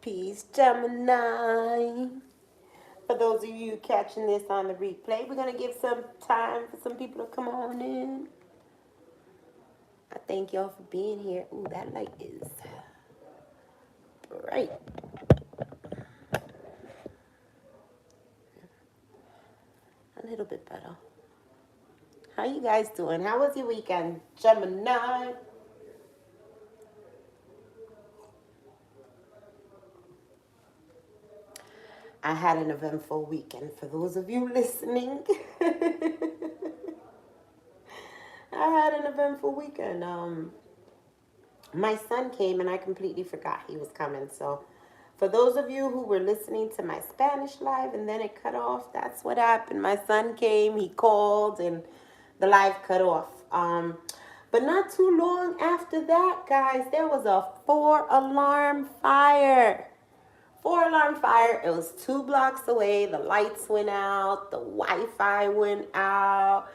Peace, Gemini. For those of you catching this on the replay, we're going to give some time for some people to come on in. I thank y'all for being here. Ooh, that light is bright. A little bit better. How you guys doing? How was your weekend, Gemini? I had an eventful weekend. For those of you listening, I had an eventful weekend. My son came and I completely forgot he was coming. So for those of you who were listening to my Spanish live and then it cut off, that's what happened. My son came, he called, and the live cut off. But not too long after that, guys, there was a 4-alarm fire. 4-alarm fire. It was 2 blocks away. The lights went out. The Wi-Fi went out.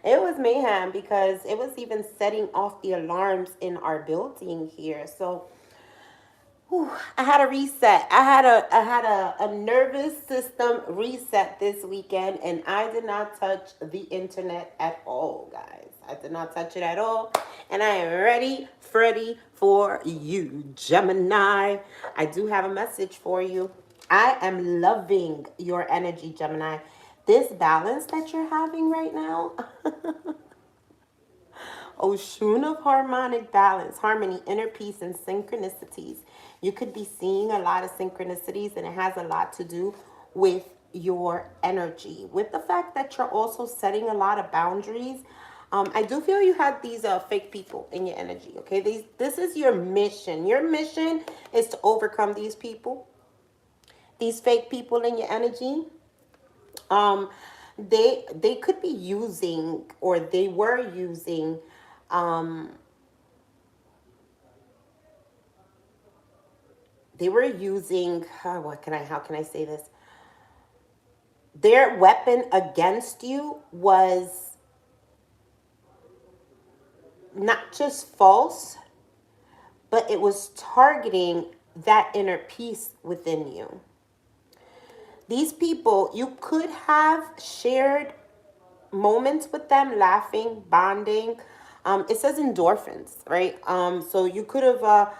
It was mayhem because it was even setting off the alarms in our building here. So I had a reset. I had a nervous system reset this weekend, and I did not touch the internet at all, guys. I did not touch it at all, and I am ready, Freddy, for you, Gemini. I do have a message for you. I am loving your energy, Gemini. This balance that you're having right now. Ocean of harmonic balance, harmony, inner peace, and synchronicities. You could be seeing a lot of synchronicities, and it has a lot to do with your energy, with the fact that you're also setting a lot of boundaries. I do feel you had these fake people in your energy. Okay, this is your mission. Your mission is to overcome these people, these fake people in your energy. They could be using, or they were using, um, how can I say this? Their weapon against you was not just false, but it was targeting that inner peace within you. These people, you could have shared moments with them, laughing, bonding. It says endorphins, right? So you could have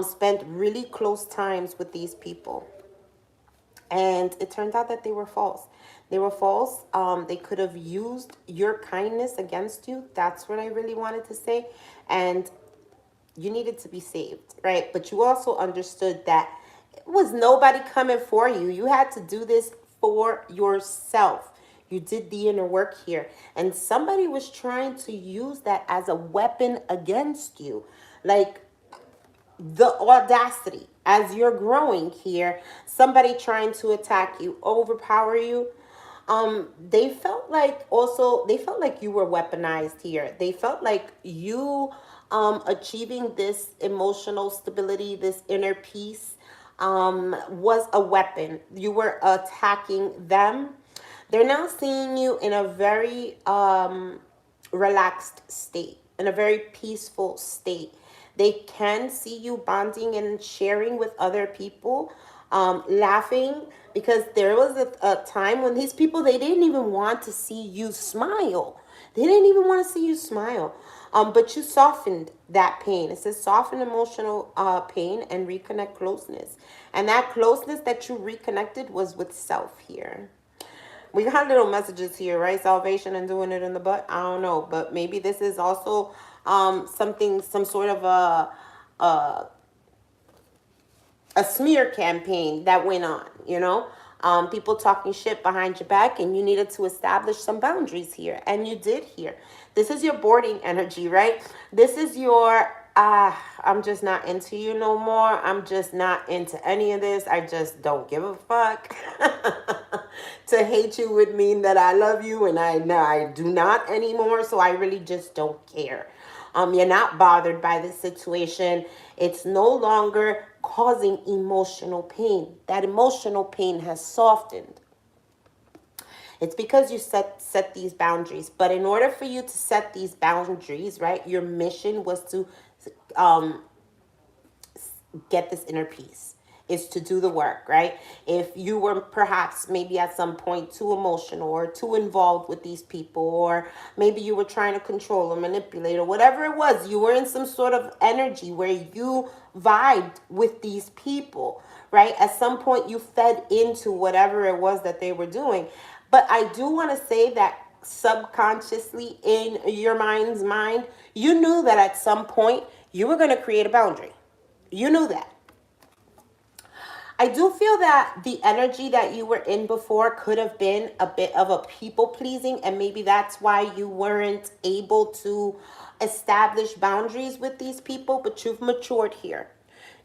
spent really close times with these people. And it turned out that they were false. They were false. They could have used your kindness against you. That's what I really wanted to say. And you needed to be saved, right? But you also understood that it was nobody coming for you. You had to do this for yourself. You did the inner work here. And somebody was trying to use that as a weapon against you. Like, the audacity as you're growing here, somebody trying to attack you, overpower you. They felt like you were weaponized here. They felt like you achieving this emotional stability, this inner peace, was a weapon. You were attacking them. They're now seeing you in a very relaxed state, in a very peaceful state. They can see you bonding and sharing with other people, laughing, because there was a time when these people, they didn't even want to see you smile. They didn't even want to see you smile. But you softened that pain. It says soften emotional pain and reconnect closeness. And that closeness that you reconnected was with self here. We got little messages here, right? Salvation and doing it in the butt. I don't know, but maybe this is also some sort of a smear campaign that went on, you know? People talking shit behind your back, and you needed to establish some boundaries here, and you did here. This is your boarding energy, right? This is your, I'm just not into you no more. I'm just not into any of this. I just don't give a fuck. To hate you would mean that I love you, and I do not anymore, so I really just don't care. You're not bothered by this situation. It's no longer causing emotional pain. That emotional pain has softened. It's because you set these boundaries. But in order for you to set these boundaries, right, your mission was to get this inner peace. is to do the work, right? If you were perhaps maybe at some point too emotional or too involved with these people, or maybe you were trying to control or manipulate or whatever it was, you were in some sort of energy where you vibed with these people, right? At some point you fed into whatever it was that they were doing. But I do want to say that subconsciously in your mind's mind, you knew that at some point you were going to create a boundary. You knew that. I do feel that the energy that you were in before could have been a bit of a people pleasing, and maybe that's why you weren't able to establish boundaries with these people, but you've matured here.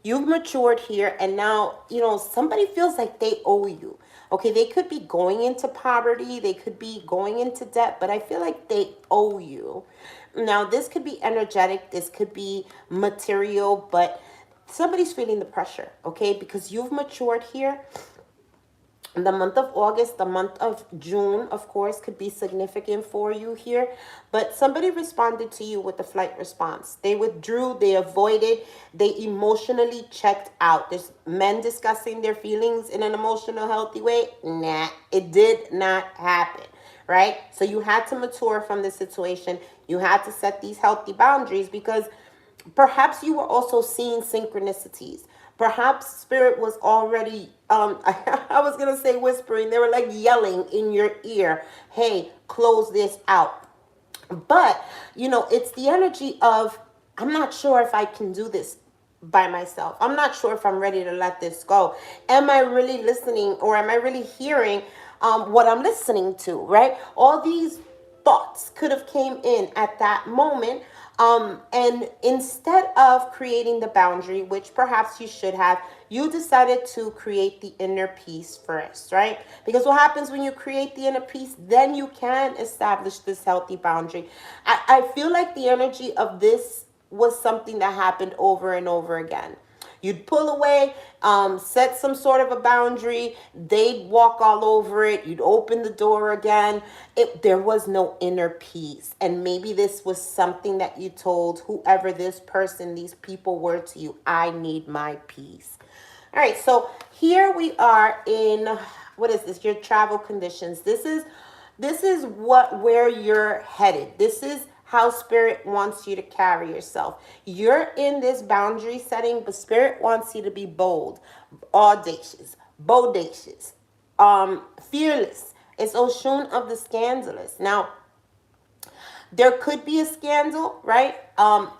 You've matured here, and now, somebody feels like they owe you. Okay, they could be going into poverty, they could be going into debt, but I feel like they owe you. Now, this could be energetic, this could be material, but somebody's feeling the pressure, okay? Because you've matured here. The month of August, the month of June, of course, could be significant for you here. But somebody responded to you with a flight response. They withdrew, they avoided, they emotionally checked out. There's men discussing their feelings in an emotional, healthy way. Nah, it did not happen, right? So you had to mature from this situation. You had to set these healthy boundaries because perhaps you were also seeing synchronicities. Perhaps spirit was already, I was going to say whispering. They were like yelling in your ear, hey, close this out. But, it's the energy of, I'm not sure if I can do this by myself. I'm not sure if I'm ready to let this go. Am I really listening, or am I really hearing what I'm listening to, right? All these thoughts could have came in at that moment. And instead of creating the boundary, which perhaps you should have, you decided to create the inner peace first, right? Because what happens when you create the inner peace, then you can establish this healthy boundary. I feel like the energy of this was something that happened over and over again. You'd pull away, set some sort of a boundary. They'd walk all over it. You'd open the door again. There was no inner peace. And maybe this was something that you told whoever this person, these people were to you. I need my peace. All right, so here we are in, what is this? Your travel conditions. This is where you're headed. This is how spirit wants you to carry yourself. You're in this boundary setting, but spirit wants you to be bold, audacious, bodacious, fearless. It's Oshun of the scandalous. Now, there could be a scandal, right?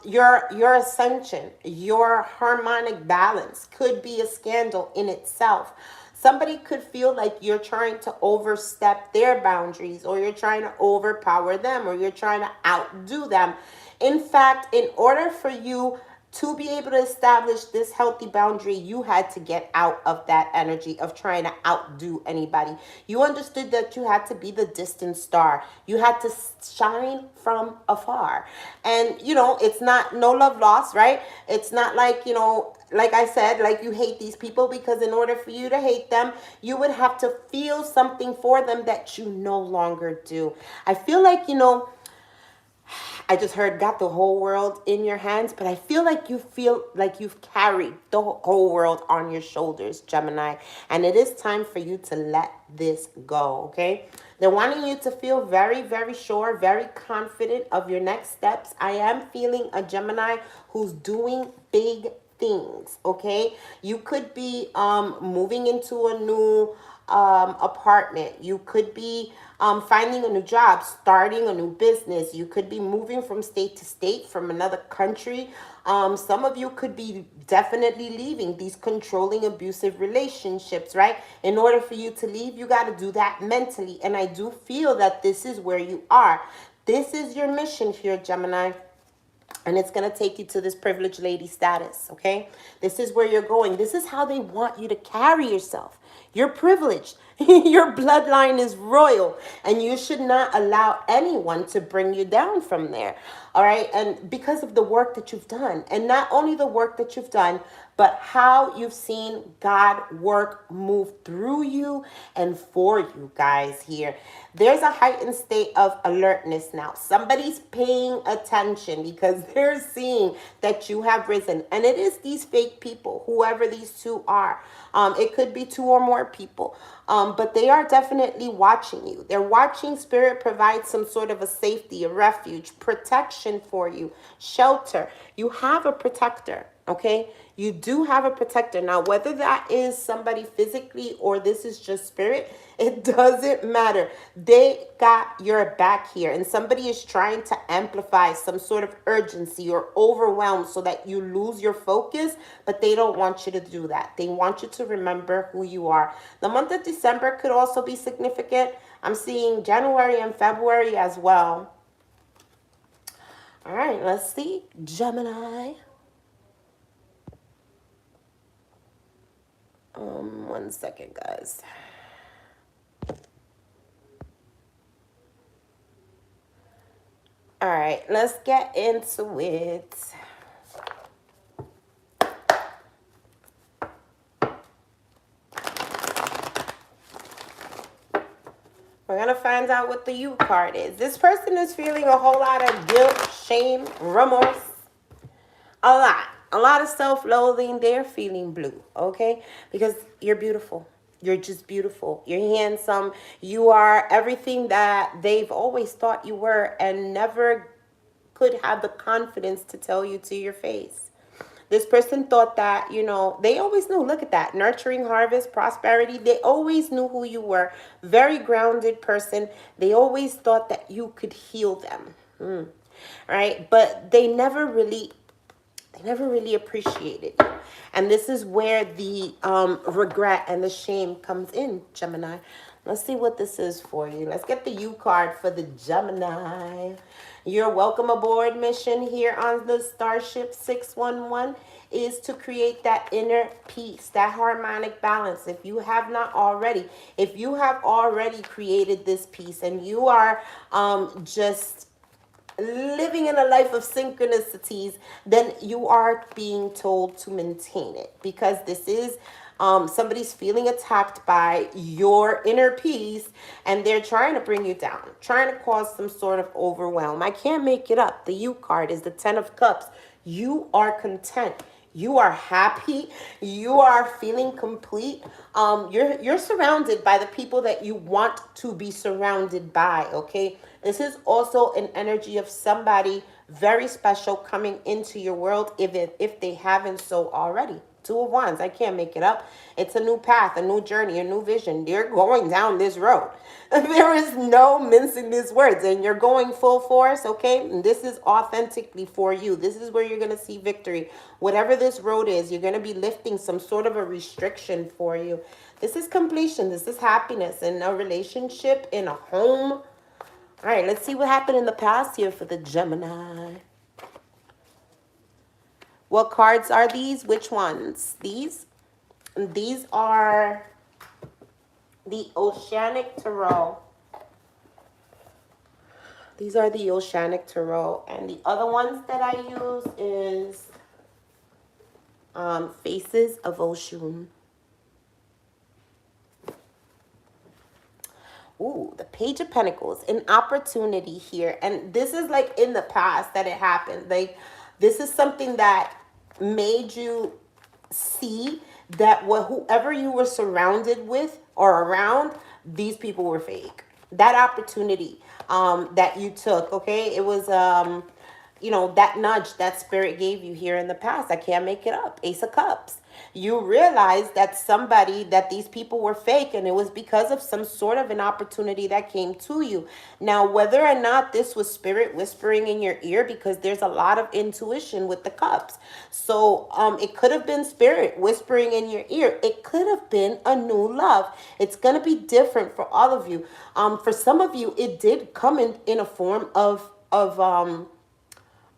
Your ascension, your harmonic balance could be a scandal in itself. Somebody could feel like you're trying to overstep their boundaries, or you're trying to overpower them, or you're trying to outdo them. In fact, in order for you to be able to establish this healthy boundary, you had to get out of that energy of trying to outdo anybody. You understood that you had to be the distant star. You had to shine from afar. And, it's not no love lost, right? It's not like, like I said, like you hate these people, because in order for you to hate them, you would have to feel something for them that you no longer do. I feel like, I just heard got the whole world in your hands, but I feel like you've carried the whole world on your shoulders, Gemini. And it is time for you to let this go, okay? They're wanting you to feel very, very sure, very confident of your next steps. I am feeling a Gemini who's doing big things, okay? You could be moving into a new apartment. You could be finding a new job, starting a new business. You could be moving from state to state, from another country. Some of you could be definitely leaving these controlling, abusive relationships, right? In order for you to leave, you got to do that mentally. And I do feel that this is where you are. This is your mission here, Gemini. And it's going to take you to this privileged lady status, okay? This is where you're going. This is how they want you to carry yourself. You're privileged. Your bloodline is royal, and you should not allow anyone to bring you down from there. All right. And because of the work that you've done, and not only the work that you've done, but how you've seen God work, move through you and for you guys here. There's a heightened state of alertness now. Somebody's paying attention because they're seeing that you have risen. And it is these fake people people, whoever these two are. It could be two or more people, but they are definitely watching you. They're watching. Spirit provide some sort of a safety, a refuge, protection for you, shelter. You have a protector, okay? You do have a protector. Now, whether that is somebody physically or this is just spirit, it doesn't matter. They got your back here. And somebody is trying to amplify some sort of urgency or overwhelm so that you lose your focus, but they don't want you to do that. They want you to remember who you are. The month of December could also be significant. I'm seeing January and February as well. All right, let's see. Gemini. 1 second, guys. All right, let's get into it. We're going to find out what the U card is. This person is feeling a whole lot of guilt, shame, remorse. A lot of self-loathing. They're feeling blue, okay? Because you're beautiful. You're just beautiful. You're handsome. You are everything that they've always thought you were and never could have the confidence to tell you to your face. This person thought that, they always knew. Look at that. Nurturing, harvest, prosperity. They always knew who you were. Very grounded person. They always thought that you could heal them. Right? But they never really appreciated you. And this is where the regret and the shame comes in, Gemini. Let's see what this is for you. Let's get the U card for the Gemini. Your welcome aboard mission here on the Starship 611 is to create that inner peace, that harmonic balance. If you have already created this peace and you are just living in a life of synchronicities, then you are being told to maintain it, because this is somebody's feeling attacked by your inner peace and they're trying to bring you down, trying to cause some sort of overwhelm. I can't make it up. The U card is the 10 of Cups. You are content. You are happy. You are feeling complete. You're surrounded by the people that you want to be surrounded by, okay? This is also an energy of somebody very special coming into your world if they haven't so already. 2 of Wands. I can't make it up. It's a new path, a new journey, a new vision. You're going down this road. There is no mincing these words, and you're going full force, okay? And this is authentically for you. This is where you're going to see victory. Whatever this road is, you're going to be lifting some sort of a restriction for you. This is completion. This is happiness in a relationship, in a home. All right, let's see what happened in the past here for the Gemini. What cards are these? Which ones? These? These are the Oceanic Tarot. These are the Oceanic Tarot. And the other ones that I use is Faces of Oshun. Ooh, the Page of Pentacles. An opportunity here. And this is like in the past that it happened. Like, this is something that made you see that whoever you were surrounded with or around, these people were fake. That opportunity that you took, okay? It was, that nudge that spirit gave you here in the past. I can't make it up. Ace of Cups. You realized that these people were fake, and it was because of some sort of an opportunity that came to you. Now, whether or not this was spirit whispering in your ear, because there's a lot of intuition with the cups. So it could have been spirit whispering in your ear. It could have been a new love. It's going to be different for all of you. For some of you, it did come in a form of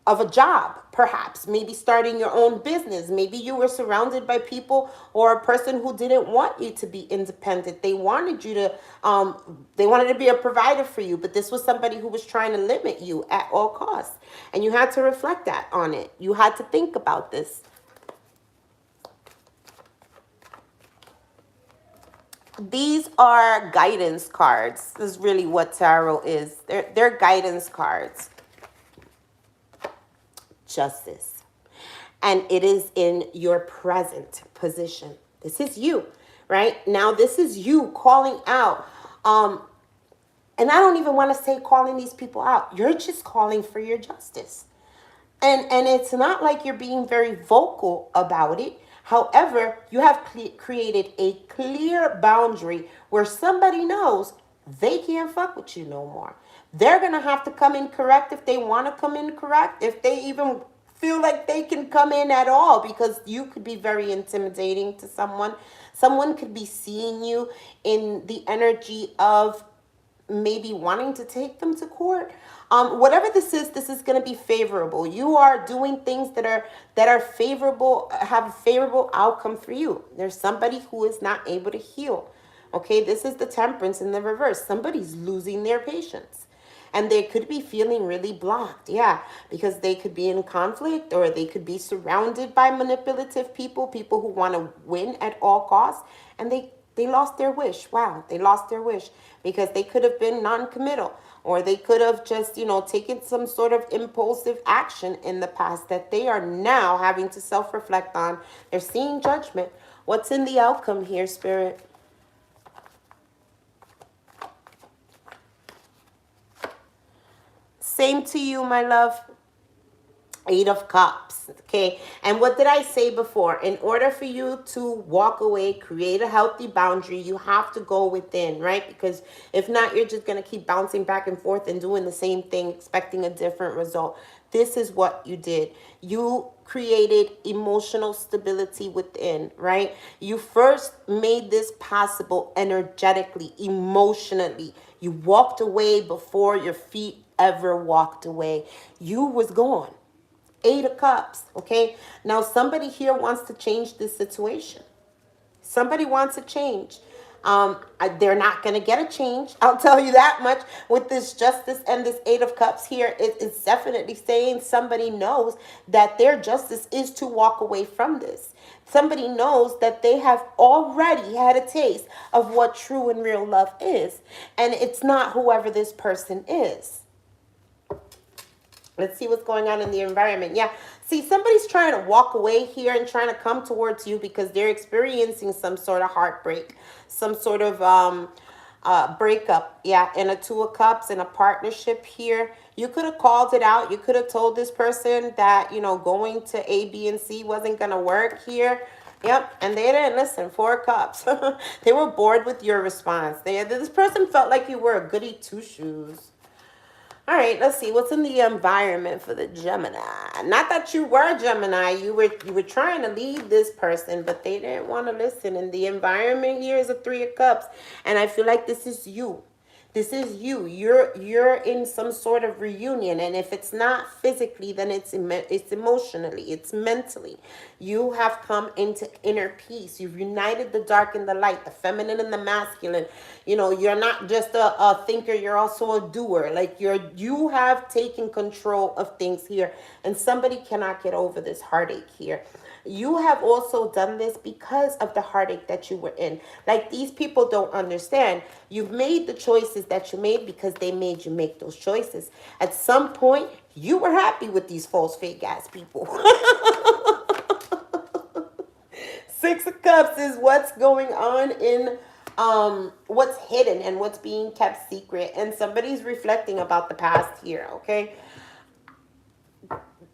a job, perhaps, maybe starting your own business. Maybe you were surrounded by people or a person who didn't want you to be independent. They wanted you to, they wanted to be a provider for you, but this was somebody who was trying to limit you at all costs. And you had to reflect that on it. You had to think about this. These are guidance cards. This is really what tarot is. They're guidance cards. Justice. and it is in your present position. This is you, right? Now, this is you calling out. And I don't even want to say calling these people out. You're just calling for your justice. And it's not like you're being very vocal about it. However, you have created a clear boundary where somebody knows they can't fuck with you no more. They're going to have to come in correct if they want to come in correct, if they even feel like they can come in at all, because you could be very intimidating to someone. Someone could be seeing you in the energy of maybe wanting to take them to court. Whatever this is going to be favorable. You are doing things that are favorable, have a favorable outcome for you. There's somebody who is not able to heal. Okay, this is the Temperance in the reverse. Somebody's losing their patience. And they could be feeling really blocked. Yeah, because they could be in conflict, or they could be surrounded by manipulative people who want to win at all costs. And they lost their wish. Wow, they lost their wish because they could have been non-committal, or they could have just, taken some sort of impulsive action in the past that they are now having to self-reflect on. They're seeing judgment. What's in the outcome here, Spirit? Same to you, my love. 8 of Cups. Okay. And what did I say before? In order for you to walk away, create a healthy boundary, you have to go within, right? Because if not, you're just going to keep bouncing back and forth and doing the same thing, expecting a different result. This is what you did. You created emotional stability within, right? You first made this possible energetically, emotionally. You walked away before your feet ever walked away. You was gone. 8 of Cups, okay? Now, somebody here wants to change this situation. Somebody wants a change. They're not going to get a change. I'll tell you that much. With this Justice and this 8 of Cups here, it's definitely saying somebody knows that their justice is to walk away from this. Somebody knows that they have already had a taste of what true and real love is. And it's not whoever this person is. Let's see what's going on in the environment. Yeah. See, somebody's trying to walk away here and trying to come towards you because they're experiencing some sort of heartbreak, some sort of breakup. Yeah. And a 2 of Cups and a partnership here. You could have called it out. You could have told this person that, going to A, B, and C wasn't going to work here. Yep, and they didn't listen. 4 of Cups. They were bored with your response. This person felt like you were a goody two-shoes. All right, let's see what's in the environment for the Gemini. Not that you were Gemini, you were trying to lead this person, but they didn't want to listen. And the environment here is a 3 of Cups, and I feel like this is you. This is you. You're in some sort of reunion, and if it's not physically, then it's emotionally, it's mentally. You have come into inner peace. You've united the dark and the light, the feminine and the masculine. You're not just a thinker, you're also a doer. Like you have taken control of things here, and somebody cannot get over this heartache here. You have also done this because of the heartache that you were in. Like, these people don't understand. You've made the choices that you made because they made you make those choices. At some point, you were happy with these false, fake ass people. 6 of Cups is what's going on in what's hidden and what's being kept secret. And somebody's reflecting about the past here, okay?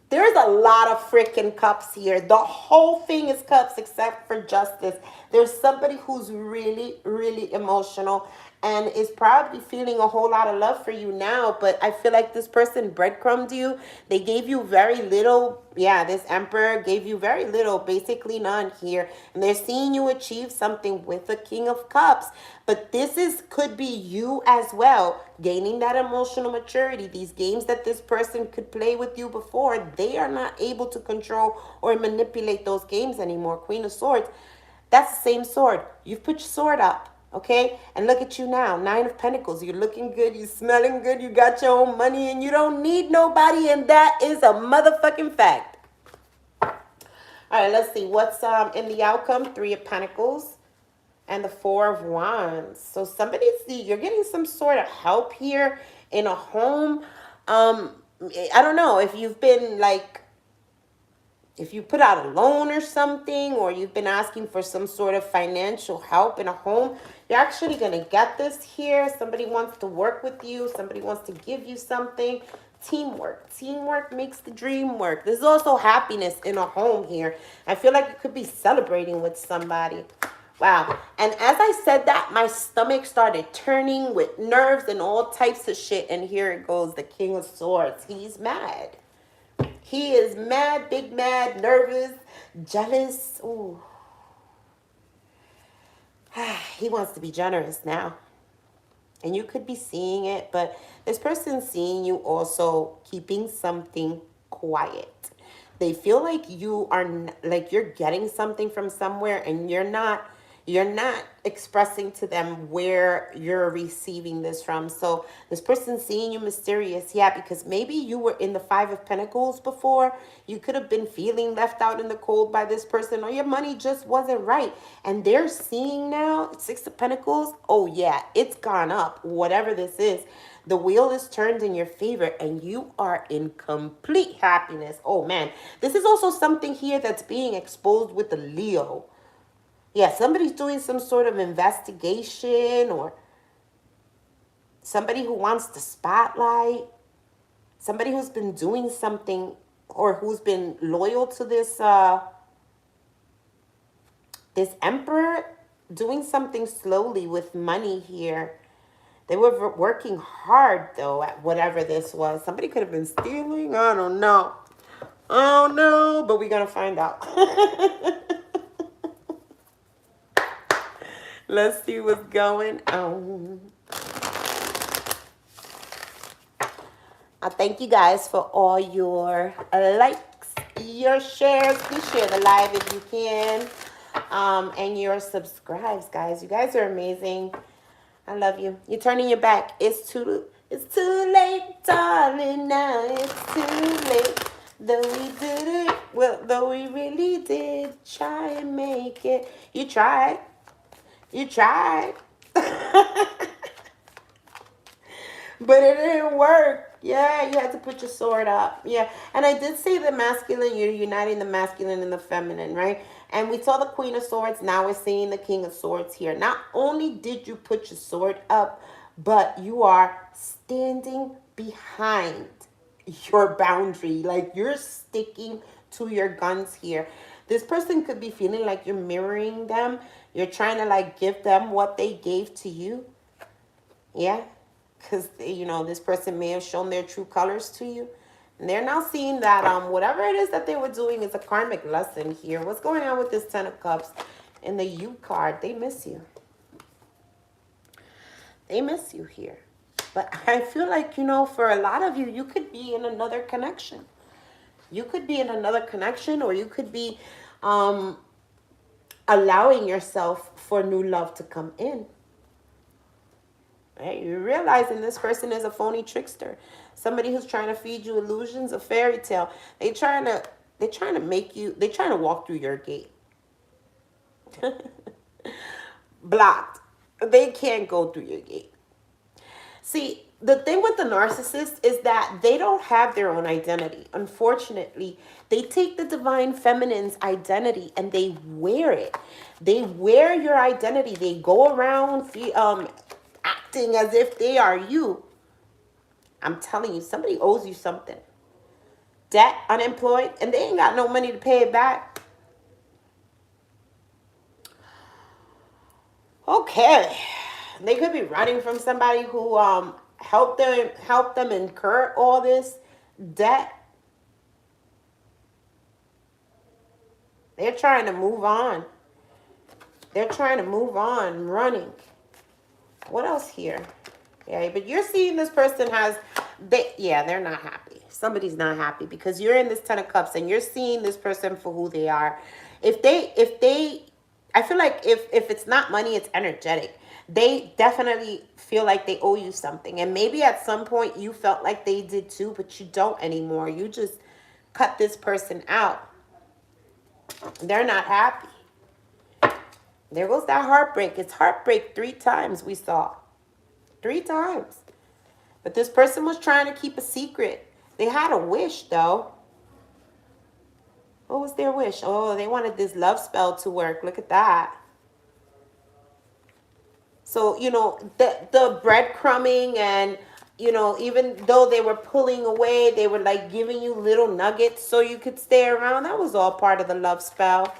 There's a lot of freaking cups here. The whole thing is cups except for Justice. There's somebody who's really, really emotional and is probably feeling a whole lot of love for you now. But I feel like this person breadcrumbed you. They gave you very little. Yeah, this Emperor gave you very little, basically none here. And they're seeing you achieve something with the King of Cups. But this could be you as well, gaining that emotional maturity. These games that this person could play with you before, they are not able to control or manipulate those games anymore. Queen of Swords, that's the same sword. You've put your sword up. Okay, and look at you now, 9 of Pentacles. You're looking good, you're smelling good, you got your own money, and you don't need nobody, and that is a motherfucking fact. All right, let's see what's in the outcome. 3 of Pentacles and the 4 of Wands. So you're getting some sort of help here in a home. I don't know if you've been like If you put out a loan or something, or you've been asking for some sort of financial help in a home, you're actually going to get this here. Somebody wants to work with you. Somebody wants to give you something. Teamwork. Teamwork makes the dream work. There's also happiness in a home here. I feel like you could be celebrating with somebody. Wow. And as I said that, my stomach started turning with nerves and all types of shit. And here it goes, the King of Swords. He's mad. He is mad, big mad, nervous, jealous. Ooh. He wants to be generous now. And you could be seeing it, but this person's seeing you also keeping something quiet. They feel like you are like you're getting something from somewhere and you're not expressing to them where you're receiving this from. So this person's seeing you mysterious. Yeah, because maybe you were in the Five of Pentacles before. You could have been feeling left out in the cold by this person, or your money just wasn't right. And they're seeing now, Six of Pentacles, oh yeah, it's gone up. Whatever this is, the wheel is turned in your favor and you are in complete happiness. Oh man, this is also something here that's being exposed with the Leo. Yeah, somebody's doing some sort of investigation, or somebody who wants the spotlight, somebody who's been doing something or who's been loyal to this emperor, doing something slowly with money here. They were working hard though at whatever this was. Somebody could have been stealing. I don't know. I don't know, but we're going to find out. Let's see what's going on. I thank you guys for all your likes, your shares. Please share the live if you can. And your subscribes, guys. You guys are amazing. I love you. You're turning your back. It's too late, darling. Now it's too late. Though we did it, well, though we really did try and make it. You tried. You tried. But it didn't work. Yeah, you had to put your sword up. Yeah. And I did say the masculine, you're uniting the masculine and the feminine, right? And we saw the Queen of Swords. Now we're seeing the King of Swords here. Not only did you put your sword up, but you are standing behind your boundary. Like you're sticking to your guns here. This person could be feeling like you're mirroring them. You're trying to like give them what they gave to you. Yeah. Because, you know, this person may have shown their true colors to you. And they're now seeing that whatever it is that they were doing is a karmic lesson here. What's going on with this Ten of Cups and the You card? They miss you. They miss you here. But I feel like, you know, for a lot of you, you could be in another connection. You could be in another connection, or you could be allowing yourself for new love to come in. Right? You're realizing this person is a phony trickster. Somebody who's trying to feed you illusions, a fairy tale. They're trying to make you, they're trying to walk through your gate. Blocked. They can't go through your gate. See, the thing with the narcissist is that they don't have their own identity. Unfortunately, they take the divine feminine's identity and they wear it. They wear your identity. They go around acting as if they are you. I'm telling you, somebody owes you something. Debt, unemployed, and they ain't got no money to pay it back. Okay. They could be running from somebody who helped them incur all this debt. They're trying to move on. They're trying to move on, running. What else here? Yeah, but you're seeing this person they're not happy. Somebody's not happy because you're in this Ten of Cups and you're seeing this person for who they are. I feel like if it's not money, it's energetic. They definitely feel like they owe you something. And maybe at some point you felt like they did too, but you don't anymore. You just cut this person out. They're not happy. There goes that heartbreak. It's heartbreak 3 times we saw. 3 times. But this person was trying to keep a secret. They had a wish, though. What was their wish? Oh, they wanted this love spell to work. Look at that. So, the breadcrumbing and, even though they were pulling away, they were like giving you little nuggets so you could stay around. That was all part of the love spell.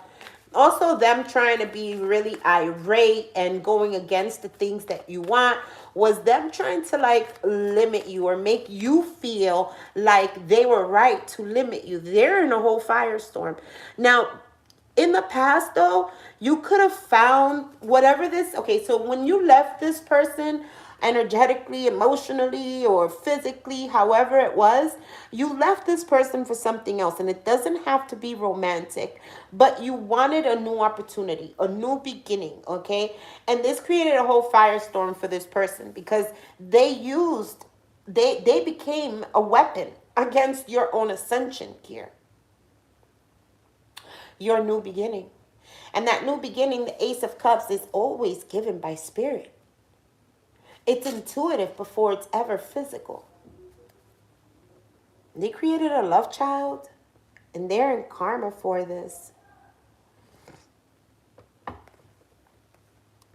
Also, them trying to be really irate and going against the things that you want was them trying to like limit you or make you feel like they were right to limit you. They're in a whole firestorm. Now, in the past though, you could have found whatever this, okay, so when you left this person energetically, emotionally, or physically, however it was, you left this person for something else. And it doesn't have to be romantic, but you wanted a new opportunity, a new beginning, okay? And this created a whole firestorm for this person because they became a weapon against your own ascension here, your new beginning. And that new beginning, the Ace of Cups, is always given by spirit. It's intuitive before it's ever physical. They created a love child, and they're in karma for this.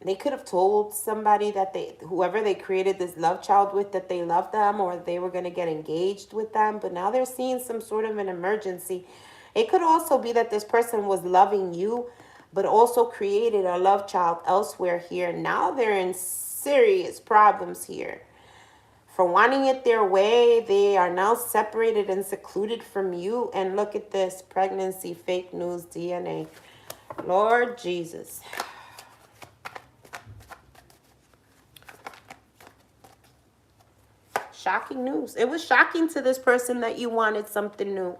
They could have told somebody that whoever they created this love child with, that they loved them or they were going to get engaged with them. But now they're seeing some sort of an emergency. It could also be that this person was loving you, but also created a love child elsewhere here. Now they're in serious problems here. For wanting it their way, they are now separated and secluded from you. And look at this, pregnancy, fake news, DNA. Lord Jesus. Shocking news. It was shocking to this person that you wanted something new.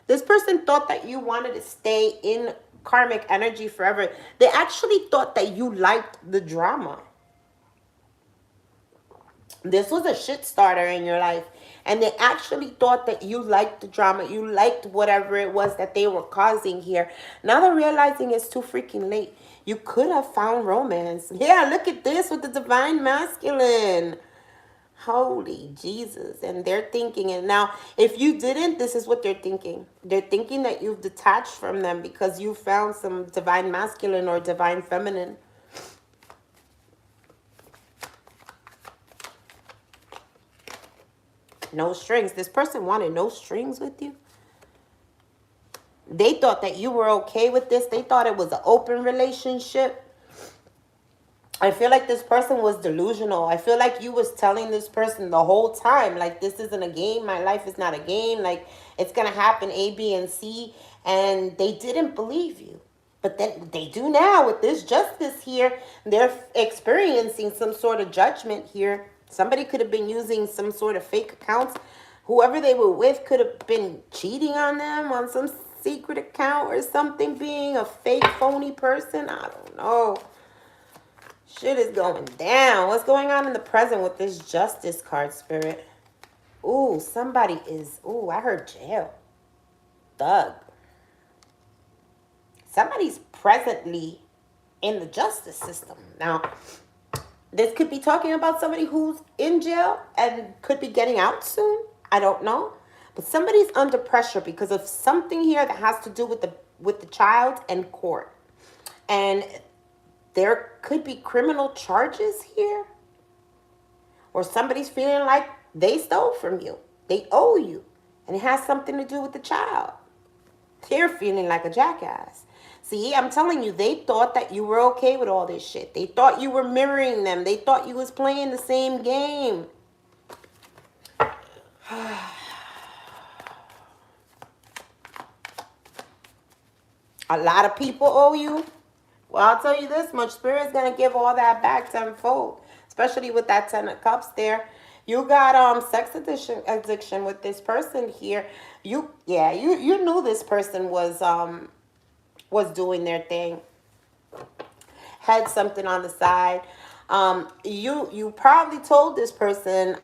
This person thought that you wanted to stay in karmic energy forever. They actually thought that you liked the drama. This was a shit starter in your life. And they actually thought that you liked the drama. You liked whatever it was that they were causing here. Now they're realizing it's too freaking late. You could have found romance. Yeah, look at this with the divine masculine. Holy Jesus. And they're thinking, and now if you didn't, this is what they're thinking. They're thinking that you've detached from them because you found some divine masculine or divine feminine. No strings. This person wanted no strings with you. They thought that you were okay with this. They thought it was an open relationship. I feel like this person was delusional. I feel like you was telling this person the whole time, like, this isn't a game. My life is not a game. Like, it's going to happen A, B, and C. And they didn't believe you. But then they do now with this justice here. They're experiencing some sort of judgment here. Somebody could have been using some sort of fake accounts. Whoever they were with could have been cheating on them on some secret account or something, being a fake, phony person. I don't know. Shit is going down. What's going on in the present with this justice card, Spirit? Ooh, somebody is... Ooh, I heard jail. Thug. Somebody's presently in the justice system. Now, this could be talking about somebody who's in jail and could be getting out soon. I don't know. But somebody's under pressure because of something here that has to do with the child and court. And there could be criminal charges here. Or somebody's feeling like they stole from you. They owe you. And it has something to do with the child. They're feeling like a jackass. See, I'm telling you, they thought that you were okay with all this shit. They thought you were mirroring them. They thought you was playing the same game. A lot of people owe you. Well, I'll tell you this much. Spirit's going to give all that back tenfold. Especially with that 10 of cups there. You got sex addiction with this person here. You knew this person was doing their thing. Had something on the side. You probably told this person,